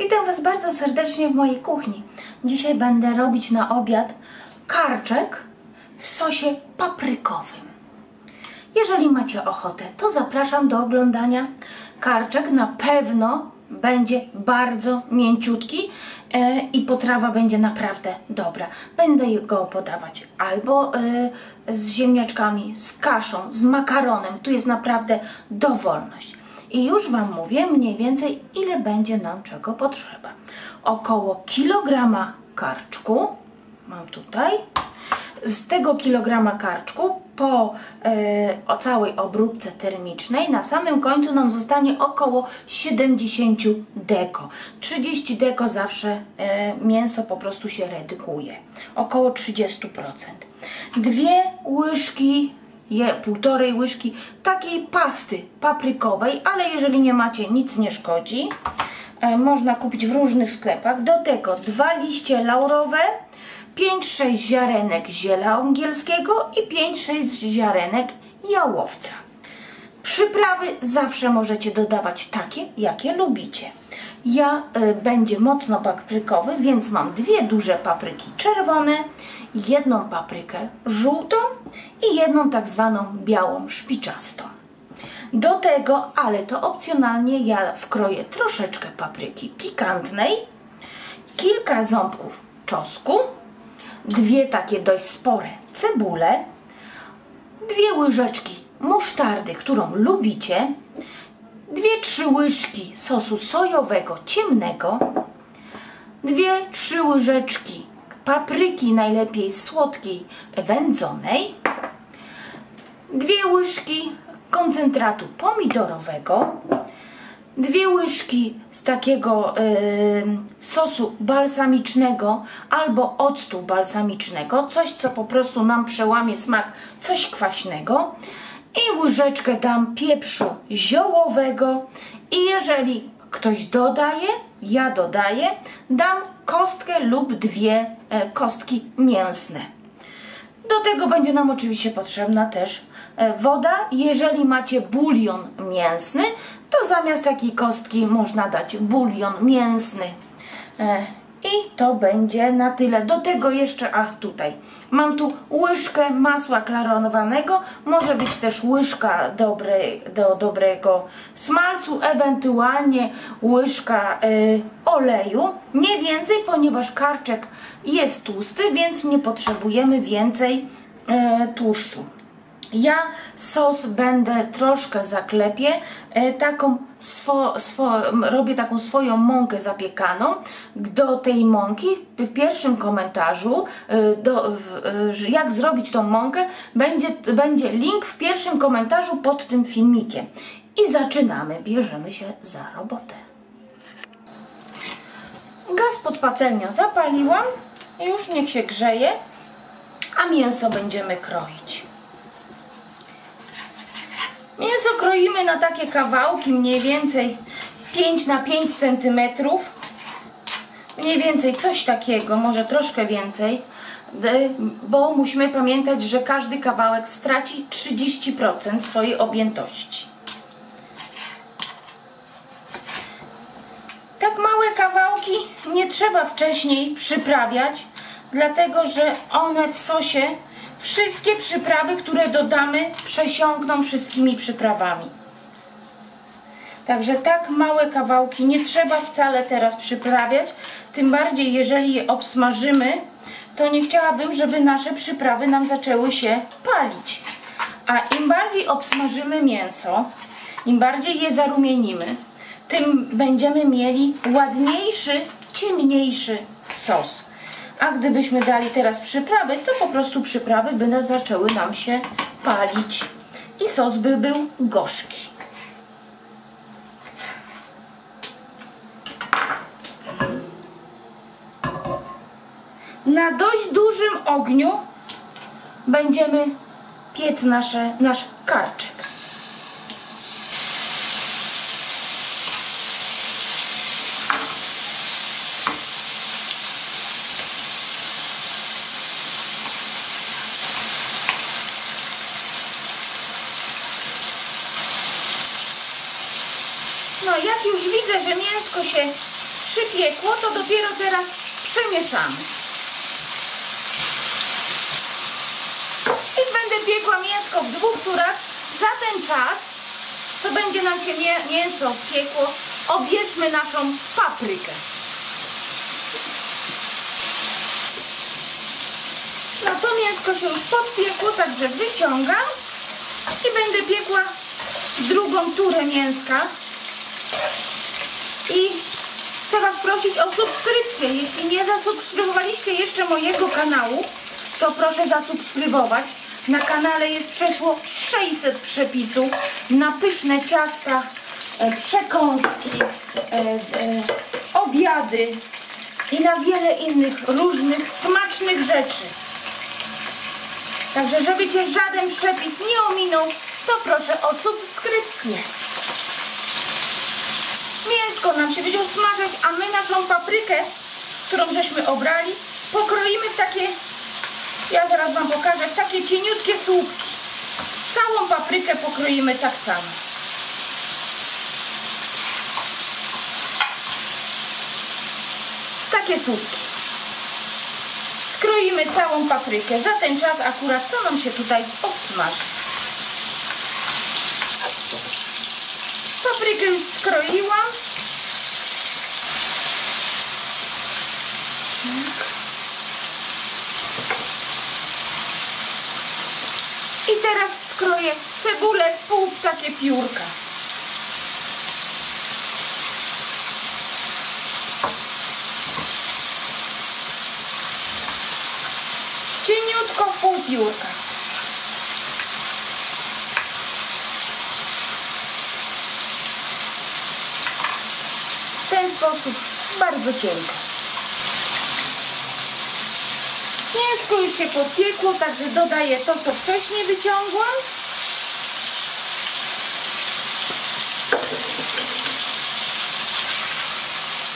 Witam Was bardzo serdecznie w mojej kuchni. Dzisiaj będę robić na obiad karczek w sosie paprykowym. Jeżeli macie ochotę, to zapraszam do oglądania. Karczek na pewno będzie bardzo mięciutki i potrawa będzie naprawdę dobra. Będę go podawać albo z ziemniaczkami, z kaszą, z makaronem. Tu jest naprawdę dowolność. I już Wam mówię mniej więcej, ile będzie nam czego potrzeba. Około kilograma karczku, mam tutaj. Z tego kilograma karczku po całej obróbce termicznej na samym końcu nam zostanie około 70 deko. 30 deko zawsze mięso po prostu się redukuje. Około 30%. 2 łyżki, półtorej łyżki takiej pasty paprykowej, ale jeżeli nie macie, nic nie szkodzi. Można kupić w różnych sklepach. Do tego 2 liście laurowe, 5-6 ziarenek ziela angielskiego i 5-6 ziarenek jałowca. Przyprawy zawsze możecie dodawać takie, jakie lubicie. Będzie mocno paprykowy, więc mam 2 duże papryki czerwone, 1 paprykę żółtą i 1 tak zwaną białą szpiczastą. Do tego, ale to opcjonalnie, ja wkroję troszeczkę papryki pikantnej, kilka ząbków czosnku, 2 takie dość spore cebule, 2 łyżeczki musztardy, którą lubicie, 2-3 łyżki sosu sojowego ciemnego, 2-3 łyżeczki papryki, najlepiej słodkiej, wędzonej, 2 łyżki koncentratu pomidorowego, 2 łyżki z takiego sosu balsamicznego albo octu balsamicznego, coś co po prostu nam przełamie smak, coś kwaśnego, i łyżeczkę dam pieprzu ziołowego i jeżeli ktoś dodaje, ja dodaję, dam kostkę lub 2 kostki mięsne. Do tego będzie nam oczywiście potrzebna też woda. Jeżeli macie bulion mięsny, to zamiast takiej kostki można dać bulion mięsny. I to będzie na tyle. Do tego jeszcze, tutaj mam tu łyżkę masła klarowanego, może być też łyżka do dobrego smalcu, ewentualnie łyżka oleju, nie więcej, ponieważ karczek jest tłusty, więc nie potrzebujemy więcej tłuszczu. Ja sos będę troszkę zaklepię, robię taką swoją mąkę zapiekaną. Do tej mąki w pierwszym komentarzu, jak zrobić tą mąkę, będzie link w pierwszym komentarzu pod tym filmikiem. I zaczynamy, bierzemy się za robotę. Gaz pod patelnią zapaliłam, już niech się grzeje, a mięso będziemy kroić. Mięso kroimy na takie kawałki, mniej więcej 5 na 5 cm. Mniej więcej coś takiego, może troszkę więcej, bo musimy pamiętać, że każdy kawałek straci 30% swojej objętości. Tak małe kawałki nie trzeba wcześniej przyprawiać, dlatego że one w sosie wszystkie przyprawy, które dodamy, przesiąkną wszystkimi przyprawami. Także tak małe kawałki nie trzeba wcale teraz przyprawiać. Tym bardziej, jeżeli je obsmażymy, to nie chciałabym, żeby nasze przyprawy nam zaczęły się palić. A im bardziej obsmażymy mięso, im bardziej je zarumienimy, tym będziemy mieli ładniejszy, ciemniejszy sos. A gdybyśmy dali teraz przyprawy, to po prostu przyprawy by zaczęły nam się palić i sos by był gorzki. Na dość dużym ogniu będziemy piec nasz karczek. No jak już widzę, że mięsko się przypiekło, to dopiero teraz przemieszamy. I będę piekła mięsko w 2 turach. Za ten czas, co będzie nam się mięso piekło, obierzmy naszą paprykę. No to mięsko się już podpiekło, także wyciągam i będę piekła 2. turę mięska. I chcę Was prosić o subskrypcję. Jeśli nie zasubskrybowaliście jeszcze mojego kanału, to proszę zasubskrybować. Na kanale jest przeszło 600 przepisów na pyszne ciasta, przekąski, obiady i na wiele innych różnych smacznych rzeczy. Także żeby Cię żaden przepis nie ominął, to proszę o subskrypcję. Mięsko nam się będzie usmażać, a my naszą paprykę, którą żeśmy obrali, pokroimy w takie, ja zaraz Wam pokażę, w takie cieniutkie słupki. Całą paprykę pokroimy tak samo. Takie słupki. Skroimy całą paprykę. Za ten czas akurat co nam się tutaj obsmaży. Paprykę już skroiłam. I teraz skroję cebulę w pół w takie piórka. Cieniutko w pół piórka. W ten sposób bardzo cienko. Mięsko już się podpiekło, także dodaję to, co wcześniej wyciągłam.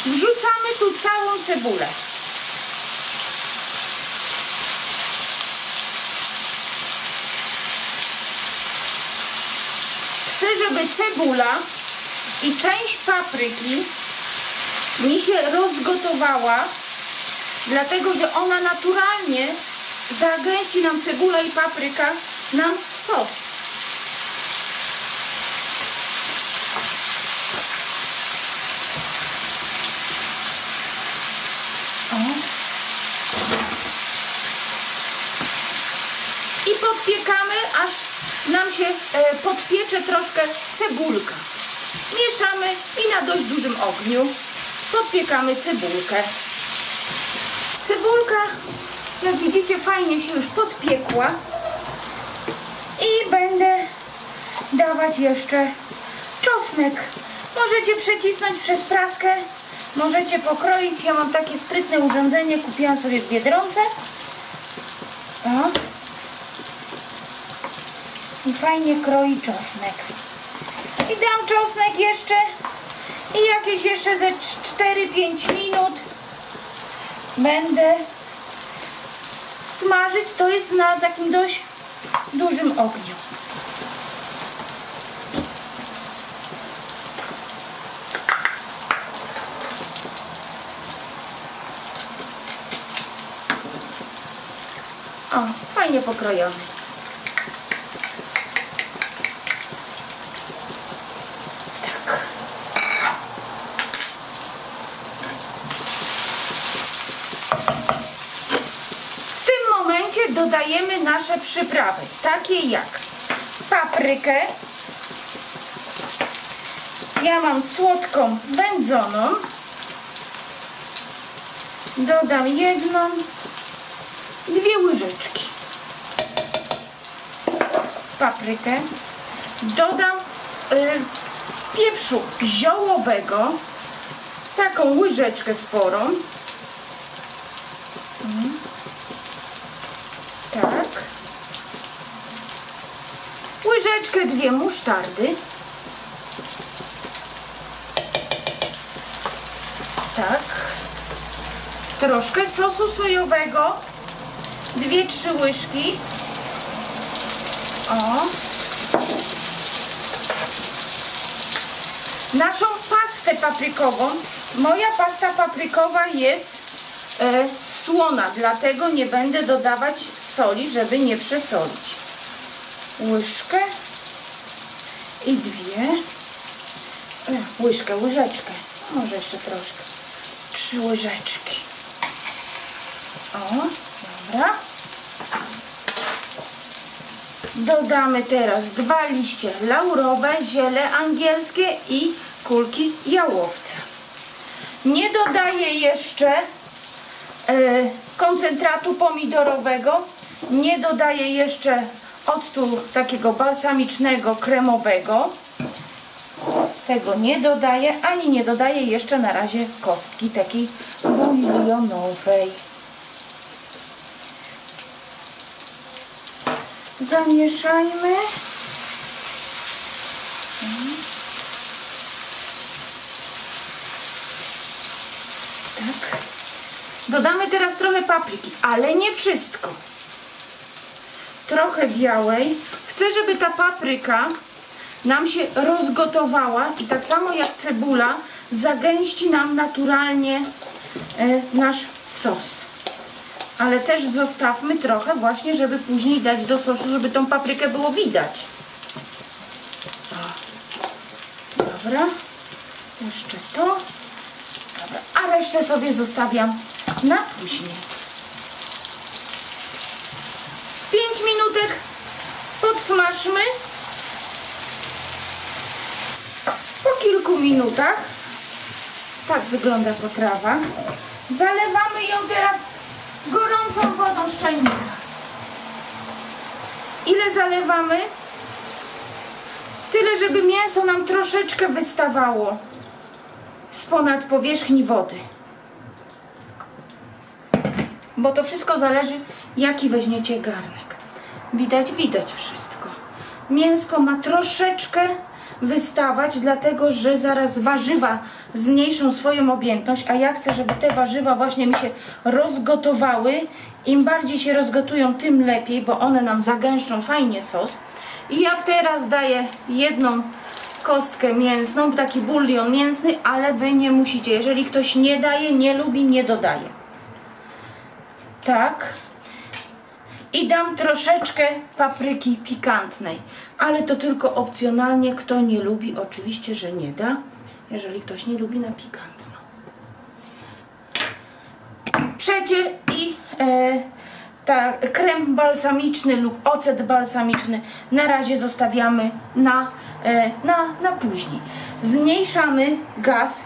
Wrzucamy tu całą cebulę. Chcę, żeby cebula i część papryki mi się rozgotowała, dlatego że ona naturalnie zagęści nam cebula i papryka nam sos. I podpiekamy, aż nam się podpiecze troszkę cebulka. Mieszamy i na dość dużym ogniu podpiekamy cebulkę. Cebulka, jak widzicie, fajnie się już podpiekła i będę dawać jeszcze czosnek. Możecie przecisnąć przez praskę, możecie pokroić. Ja mam takie sprytne urządzenie, kupiłam sobie w Biedronce. O. I fajnie kroi czosnek. I dam czosnek jeszcze i jakieś jeszcze ze 4-5 minut będę smażyć. To jest na takim dość dużym ogniu. O, fajnie pokrojony. Tak. W tym momencie dodajemy nasze przyprawy, takie jak paprykę. Ja mam słodką wędzoną. Dodam 1, 2 łyżeczki paprykę. Dodam pieprzu ziołowego, taką łyżeczkę sporą. Tak. Łyżeczkę 2 musztardy. Tak. Troszkę sosu sojowego. 2-3 łyżki. O. naszą pastę paprykową. Moja pasta paprykowa jest słona, dlatego nie będę dodawać soli, żeby nie przesolić. Łyżkę i łyżeczkę, może jeszcze troszkę. 3 łyżeczki. O, dobra. Dodamy teraz 2 liście laurowe, ziele angielskie i kulki jałowca. Nie dodaję jeszcze koncentratu pomidorowego, nie dodaję jeszcze octu takiego balsamicznego, kremowego. Tego nie dodaję, ani nie dodaję jeszcze na razie kostki takiej bulionowej. Zamieszajmy. Tak. Dodamy teraz trochę papryki, ale nie wszystko. Trochę białej. Chcę, żeby ta papryka nam się rozgotowała i tak samo jak cebula zagęści nam naturalnie nasz sos. Ale też zostawmy trochę właśnie, żeby później dać do sosu, żeby tą paprykę było widać. O. Dobra. Jeszcze to. Dobra. A resztę sobie zostawiam na później. Z 5 minutek podsmażmy. Po kilku minutach tak wygląda potrawa. Zalewamy ją teraz gorącą wodą z czajnika. Ile zalewamy? Tyle, żeby mięso nam troszeczkę wystawało z ponad powierzchni wody. Bo to wszystko zależy, jaki weźmiecie garnek. Widać wszystko. Mięsko ma troszeczkę wystawać, dlatego że zaraz warzywa zmniejszą swoją objętność, a ja chcę, żeby te warzywa właśnie mi się rozgotowały. Im bardziej się rozgotują, tym lepiej, bo one nam zagęszczą fajnie sos. I ja teraz daję 1 kostkę mięsną, taki bulion mięsny, ale wy nie musicie. Jeżeli ktoś nie daje, nie lubi, nie dodaje. Tak. I dam troszeczkę papryki pikantnej, ale to tylko opcjonalnie. Kto nie lubi, oczywiście, że nie da, jeżeli ktoś nie lubi na pikantno. Przecie i krem balsamiczny lub ocet balsamiczny na razie zostawiamy na później. Zmniejszamy gaz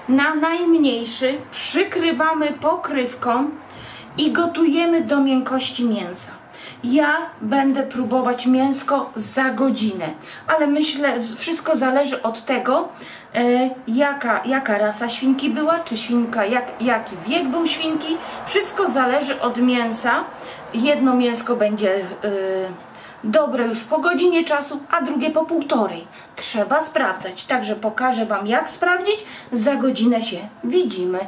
na najmniejszy, przykrywamy pokrywką i gotujemy do miękkości mięsa. Ja będę próbować mięsko za godzinę, ale myślę, wszystko zależy od tego, jaka rasa świnki była, czy świnka, jaki wiek był świnki. Wszystko zależy od mięsa. Jedno mięsko będzie dobre już po godzinie czasu, a drugie po 1,5. Trzeba sprawdzać, także pokażę wam, jak sprawdzić. Za godzinę się widzimy.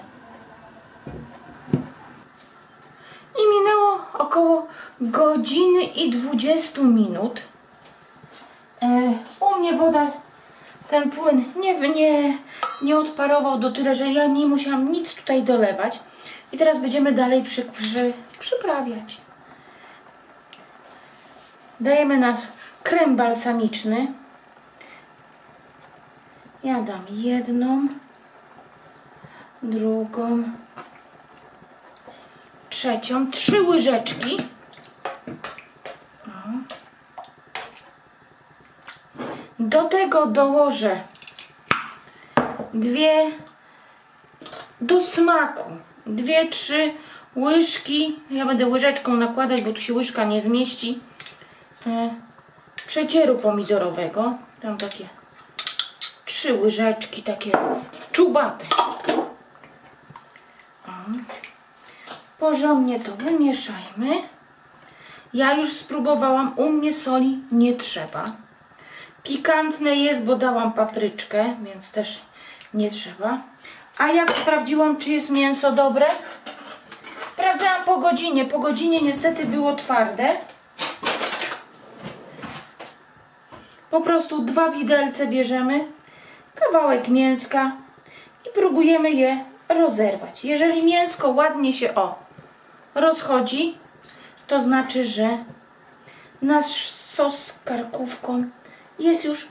I minęło około godziny i 20 minut. U mnie woda, ten płyn nie odparował do tyle, że ja nie musiałam nic tutaj dolewać. I teraz będziemy dalej przyprawiać. Dajemy nasz krem balsamiczny. Ja dam 1, drugą, 3, 3 łyżeczki. Do tego dołożę 2 do smaku, 2-3 łyżki. Ja będę łyżeczką nakładać, bo tu się łyżka nie zmieści. Przecieru pomidorowego. Tam takie 3 łyżeczki, takie czubate. Porządnie to wymieszajmy. Ja już spróbowałam, u mnie soli nie trzeba. Pikantne jest, bo dałam papryczkę, więc też nie trzeba. A jak sprawdziłam, czy jest mięso dobre? Sprawdzałam po godzinie. Po godzinie niestety było twarde. Po prostu 2 widelce bierzemy kawałek mięska i próbujemy je rozerwać. Jeżeli mięsko ładnie się rozchodzi, to znaczy, że nasz sos z karkówką jest już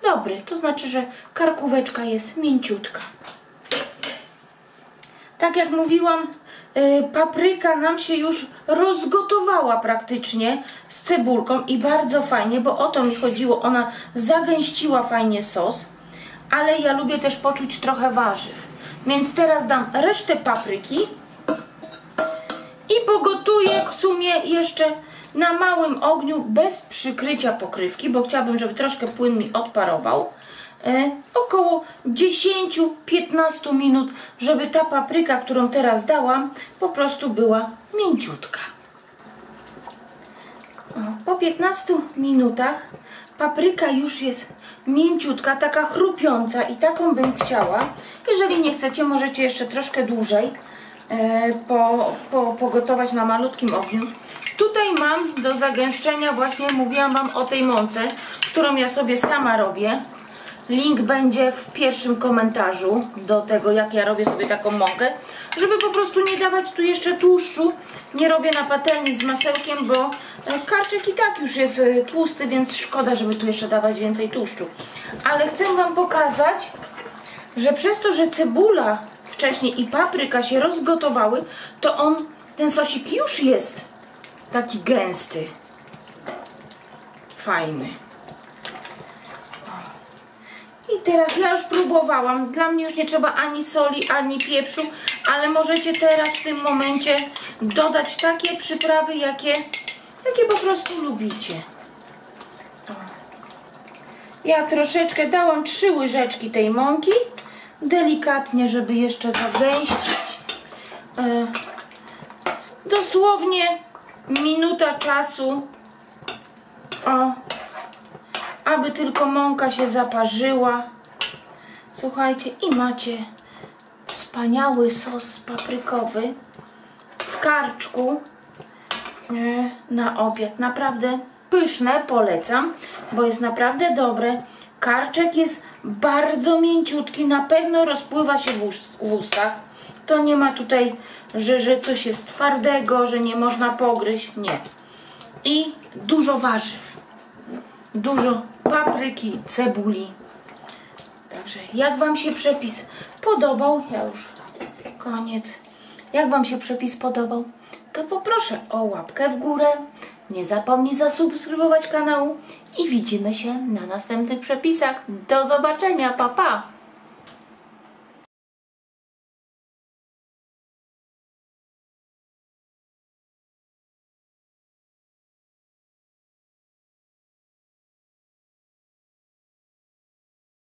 dobry. To znaczy, że karkóweczka jest mięciutka. Tak jak mówiłam, papryka nam się już rozgotowała praktycznie z cebulką i bardzo fajnie, bo o to mi chodziło. Ona zagęściła fajnie sos, ale ja lubię też poczuć trochę warzyw. Więc teraz dam resztę papryki i pogotuję w sumie jeszcze na małym ogniu bez przykrycia pokrywki, bo chciałabym, żeby troszkę płyn mi odparował. Około 10-15 minut, żeby ta papryka, którą teraz dałam, po prostu była mięciutka. Po 15 minutach papryka już jest mięciutka, taka chrupiąca i taką bym chciała. Jeżeli nie chcecie, możecie jeszcze troszkę dłużej pogotować na malutkim ogniu. Tutaj mam do zagęszczenia, właśnie mówiłam Wam o tej mące, którą ja sobie sama robię. Link będzie w pierwszym komentarzu do tego, jak ja robię sobie taką mąkę, żeby po prostu nie dawać tu jeszcze tłuszczu. Nie robię na patelni z masełkiem, bo karczek i tak już jest tłusty, więc szkoda, żeby tu jeszcze dawać więcej tłuszczu. Ale chcę Wam pokazać, że przez to, że cebula wcześniej i papryka się rozgotowały, to ten sosik już jest taki gęsty, fajny. I teraz ja już próbowałam, dla mnie już nie trzeba ani soli, ani pieprzu, ale możecie teraz w tym momencie dodać takie przyprawy, jakie po prostu lubicie. Ja troszeczkę dałam 3 łyżeczki tej mąki, delikatnie, żeby jeszcze zagęścić. Dosłownie minuta czasu, aby tylko mąka się zaparzyła. Słuchajcie, i macie wspaniały sos paprykowy z karczku na obiad. Naprawdę pyszne, polecam, bo jest naprawdę dobre. Karczek jest bardzo mięciutki, na pewno rozpływa się w ustach. To nie ma tutaj, że coś jest twardego, że nie można pogryźć. Nie. I dużo warzyw. Dużo papryki, cebuli. Także jak Wam się przepis podobał, ja już koniec. Jak Wam się przepis podobał, to poproszę o łapkę w górę. Nie zapomnij zasubskrybować kanału i widzimy się na następnych przepisach. Do zobaczenia, pa pa!